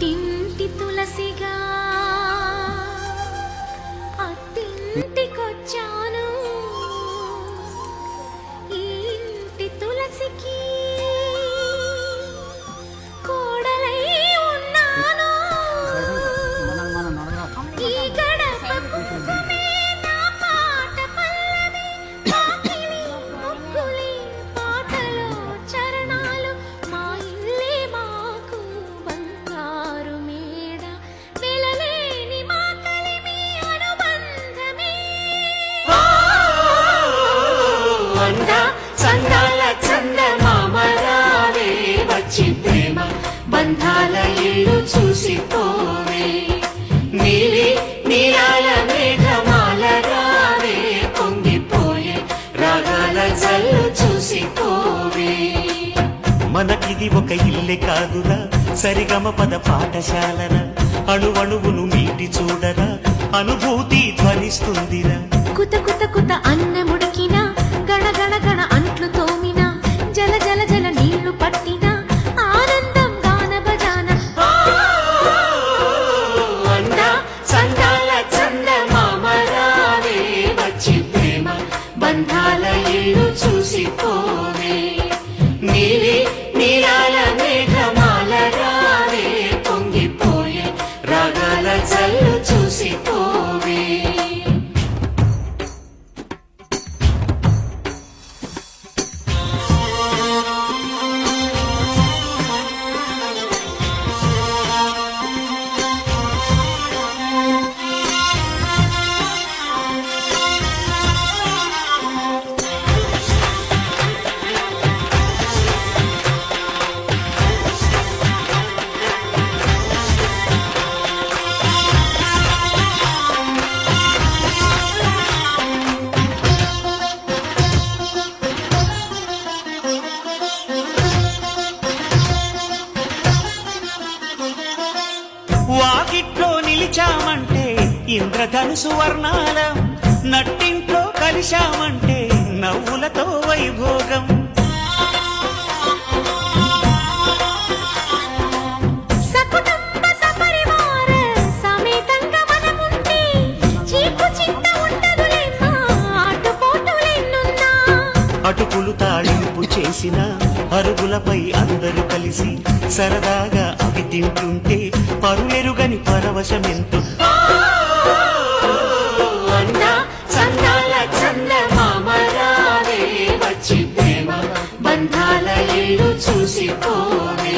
పుట్టింటి తులసిగా అత్తింటికొచ్చాను. ఈ ఇంటి తులసికి కోడలై ఉన్నాను. ఈ గడపకు నా పాట పల్లవి, వాకిలి ముగ్గులి పాటలో చరణాలు. మా ఇల్లే మాకు బంగారు మేడ, వెలలేని మా కలిమి అనుబంధమే. వంద సందాల చందమామరావే, వచ్చి ప్రేమ బంధాల ఇల్లు చూసిపోవే. నీలి నీలాల మేఘమాల రావే, పొంగిపోయే రాగాల జల్లు చూసిపోవే. మనకిది ఒక ఇల్లే కాదురా, సరిగమ పద పాఠశాలన. అణువణువును మీటి చూడరా, అనుభూతి ధ్వనిస్తుందిరా. కుత కుత కుత అన్నముడికిన, గణ గణ గణ అంట్లు తోమిన, జల జల జల నీళ్లు పట్టిన, ఆనందం గాన భజాన. వంద సందాల చందమామరావే, వచ్చి ప్రేమ బంధాల ఇల్లు చూసిపోవే. నీలి నీలాల మేఘమాల రావే, పొంగిపోయే రాగాల జల్లు చూసిపోవే. వాకిట్లో నిలిచామంటే ఇంద్రధనుసు వర్ణాలం, నట్టింట్లో కలిశామంటే నవ్వులతో వైభోగం. సకుటుంబ సపరివార సమేతంగా మనముంటే చీకు చింత ఉండదులేమ్మా, ఆటుపోటులెన్నున్నా. అటుకులు తాళింపు చేసిన అరుగులపై అందరూ కలిసి సరదాగా అవి తింటుంటే పరులెరుగని పరవశమెంతో. వంద సందాల చందమామరావే, వచ్చి ప్రేమ బంధాల ఇల్లు చూసిపోవే.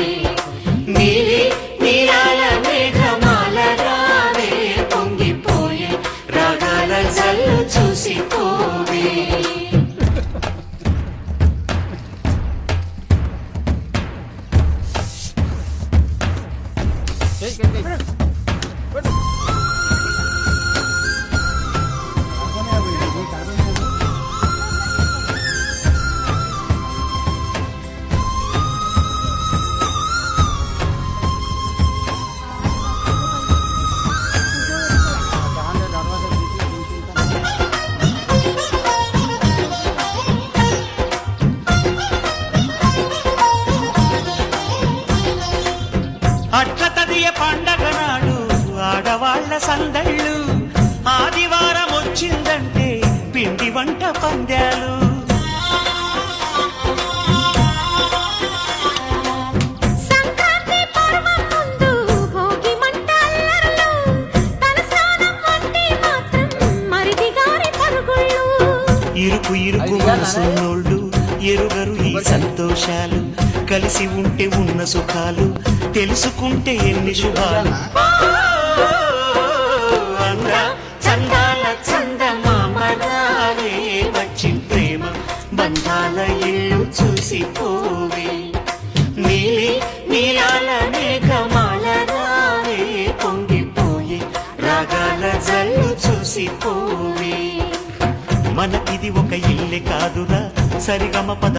నీలి నీలాల మేఘమాల రావే, పొంగిపోయే రాగాల జల్లు చూసిపోవే. అట్ల తదియ పండగ నాడు ఆడవాళ్ల సందళ్ళు, ఆదివారం వచ్చిందంటే పిండి వంట పందాలు. సంక్రాంతి పర్వం ముందు భోగి మంట అల్లర్లు, తలస్నానం అంటే మాత్రం మరిది గారి పరుగుళ్ళు. ఇరుకు ఇరుకు మనసున్నోళ్ళు ఎరుగరు ఈ సంతోషాలు, కలిసి ఉంటే ఉన్న సుఖాలు, తెలుసుకుంటే ఎన్ని శుభాలు. వంద చందాల చందమామరావే, వచ్చి ప్రేమ బంధాల ఇల్లు చూసిపోవే. నీలి నీలాల మేఘమాల రావే, పొంగిపోయే రాగాల జల్లు చూసిపోవే. మనకిది ఒక ఇల్లే కాదురా, సరిగమ పద